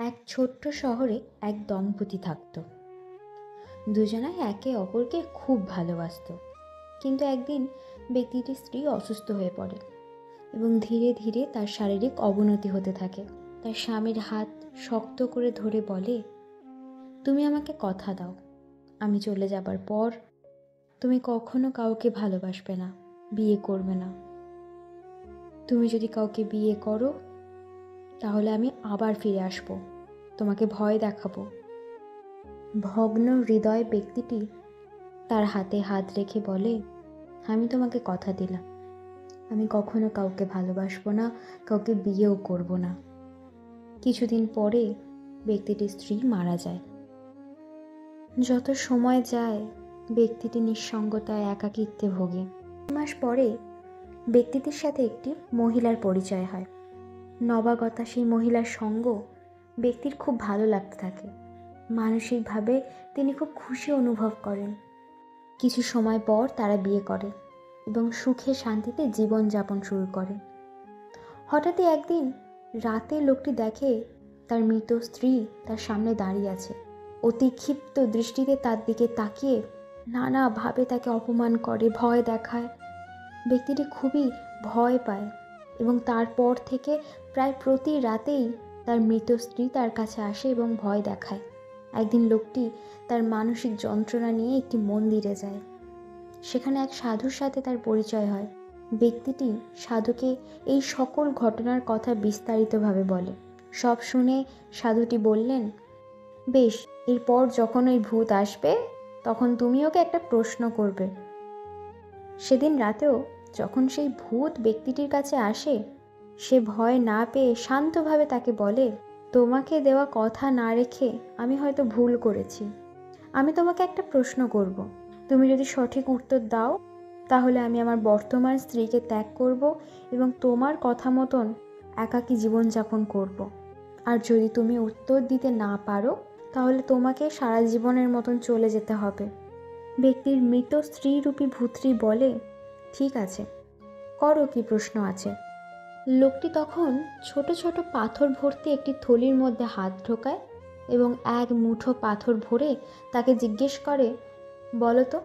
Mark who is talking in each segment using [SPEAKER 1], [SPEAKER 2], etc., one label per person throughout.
[SPEAKER 1] এক ছোট্ট শহরে এক দম্পতি থাকত। দুজনাই একে অপরকে খুব ভালোবাসতো। কিন্তু একদিন ব্যক্তিটির স্ত্রী অসুস্থ হয়ে পড়ে এবং ধীরে ধীরে তার শারীরিক অবনতি হতে থাকে। তার স্বামীর হাত শক্ত করে ধরে বলে, তুমি আমাকে কথা দাও, আমি চলে যাবার পর তুমি কখনো কাউকে ভালোবাসবে না, বিয়ে করবে না। তুমি যদি কাউকে বিয়ে করো তাহলে আমি আবার ফিরে আসবো, তোমাকে ভয় দেখাবো। ভগ্ন হৃদয় ব্যক্তিটি তার হাতে হাত রেখে বলে, আমি তোমাকে কথা দিলাম, আমি কখনো কাউকে ভালোবাসবো না, কাউকে বিয়েও করব না। কিছুদিন পরে ব্যক্তিটির স্ত্রী মারা যায়। যত সময় যায় ব্যক্তিটি নিঃসঙ্গতায় একাকিত্বে ভোগে। 2 মাস পরে ব্যক্তিটির সাথে একটি মহিলার পরিচয় হয়। নবাগতা সেই মহিলার সঙ্গ ব্যক্তির খুব ভালো লাগতে থাকে। মানসিকভাবে তিনি খুব খুশি অনুভব করেন। কিছু সময় পর তারা বিয়ে করে এবং সুখে শান্তিতে জীবনযাপন শুরু করে। হঠাৎই একদিন রাতে লোকটি দেখে তার মৃত স্ত্রী তার সামনে দাঁড়িয়ে আছে। অতি ক্ষিপ্ত দৃষ্টিতে তার দিকে তাকিয়ে নানাভাবে তাকে অপমান করে, ভয় দেখায়। ব্যক্তিটি খুবই ভয় পায় এবং তারপর থেকে প্রায় প্রতি রাতেই তার মৃত স্ত্রী তার কাছে আসে এবং ভয় দেখায়। একদিন লোকটি তার মানসিক যন্ত্রণা নিয়ে একটি মন্দিরে যায়। সেখানে এক সাধুর সাথে তার পরিচয় হয়। ব্যক্তিটি সাধুকে এই সকল ঘটনার কথা বিস্তারিতভাবে বলে। সব শুনে সাধুটি বললেন, বেশ, এরপর যখন ওই ভূত আসবে তখন তুমি ওকে একটা প্রশ্ন করবে। সেদিন রাতেও যখন সেই ভূত ব্যক্তিটির কাছে আসে, সে ভয় না পেয়ে শান্তভাবে তাকে বলে, তোমাকে দেওয়া কথা না রেখে আমি হয়তো ভুল করেছি, আমি তোমাকে একটা প্রশ্ন করব। তুমি যদি সঠিক উত্তর দাও তাহলে আমি আমার বর্তমান স্ত্রীকে ত্যাগ করব এবং তোমার কথা মতন একাকী জীবনযাপন করব। আর যদি তুমি উত্তর দিতে না পারো তাহলে তোমাকে সারা জীবনের মতন চলে যেতে হবে। ব্যক্তির মৃত স্ত্রীরূপী ভূতটি বলে, ঠিক আছে, করো, কি প্রশ্ন আছে। লোকটি তখন ছোট ছোট পাথর ভর্তি একটি থলির মধ্যে হাত ঢোকায় এবং এক মুঠো পাথর ভরে তাকে জিজ্ঞেস করে, বলো তো,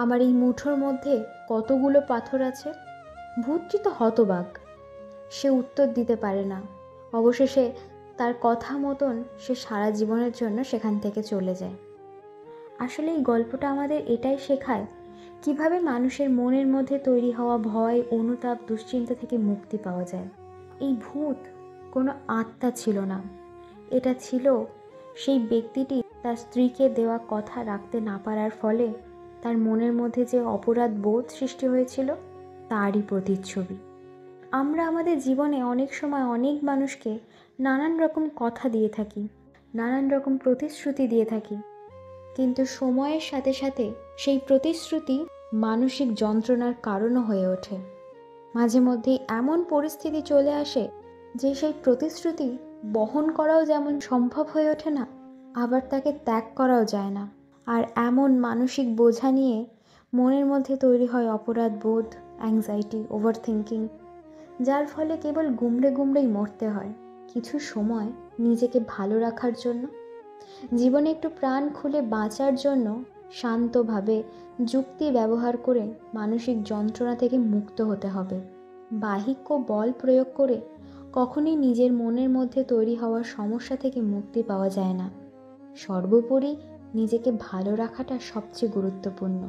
[SPEAKER 1] আমার এই মুঠোর মধ্যে কতগুলো পাথর আছে? ভূতটি তো হতবাক, সে উত্তর দিতে পারে না। অবশেষে তার কথা মতন সে সারা জীবনের জন্য সেখান থেকে চলে যায়। আসলে এই গল্পটা আমাদের এটাই শেখায়, কিভাবে মানুষের মনের মধ্যে তৈরি হওয়া ভয়, অনুতাপ, দুশ্চিন্তা থেকে মুক্তি পাওয়া যায়। এই ভূত কোনো আত্মা ছিল না, এটা ছিল সেই ব্যক্তিটি তার স্ত্রীকে দেওয়া কথা রাখতে না পারার ফলে তার মনের মধ্যে যে অপরাধ বোধ সৃষ্টি হয়েছিল তারই প্রতিচ্ছবি। আমরা আমাদের জীবনে অনেক সময় অনেক মানুষকে নানান রকম কথা দিয়ে থাকি, নানান রকম প্রতিশ্রুতি দিয়ে থাকি, কিন্তু সময়ের সাথে সাথে সেই প্রতিশ্রুতি মানসিক যন্ত্রণার কারণও হয়ে ওঠে। মাঝে মধ্যেই এমন পরিস্থিতি চলে আসে যে সেই প্রতিশ্রুতি বহন করাও যেমন সম্ভব হয়ে ওঠে না, আবার তাকে ত্যাগ করাও যায় না। আর এমন মানসিক বোঝা নিয়ে মনের মধ্যে তৈরি হয় অপরাধ বোধ, অ্যাংজাইটি, ওভার থিঙ্কিং, যার ফলে কেবল গুমড়ে গুমড়েই মরতে হয়। কিছু সময় নিজেকে ভালো রাখার জন্য, জীবনে একটু প্রাণ খুলে বাঁচার জন্য শান্তভাবে যুক্তি ব্যবহার করে মানসিক যন্ত্রণা থেকে মুক্ত হতে হবে। বাহিক্য বল প্রয়োগ করে কখনোই নিজের মনের মধ্যে তৈরি হওয়া সমস্যা থেকে মুক্তি পাওয়া যায় না। সর্বোপরি নিজেকে ভালো রাখাটা সবচেয়ে গুরুত্বপূর্ণ।